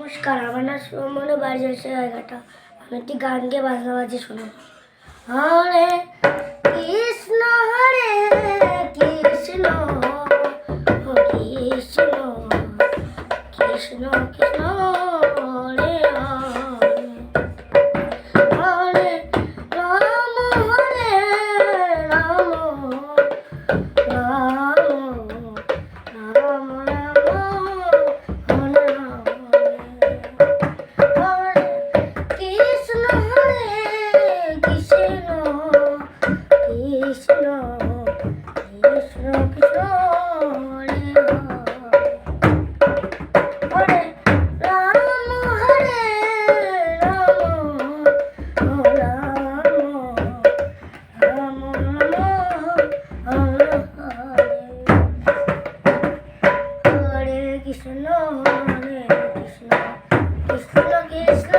নমস্কার, আমার নাম সুমনে বাড়ি যাচ্ছে জায়গাটা। আমি একটি গান গিয়ে বাজনা বাজি শোনাব। হরে কৃষ্ণ হরে কৃষ্ণ কৃষ্ণ কৃষ্ণ কৃষ্ণ হরে হরে হরে রাম হরে রাম রাম রাম রাম হরে কৃষ্ণ হরে কৃষ্ণ কৃষ্ণ কৃষ্ণ কৃষ্ণ হরে হরে রাম হরে রাম রাম রাম হরে কৃষ্ণ হরে কৃষ্ণ কৃষ্ণ কৃষ্ণ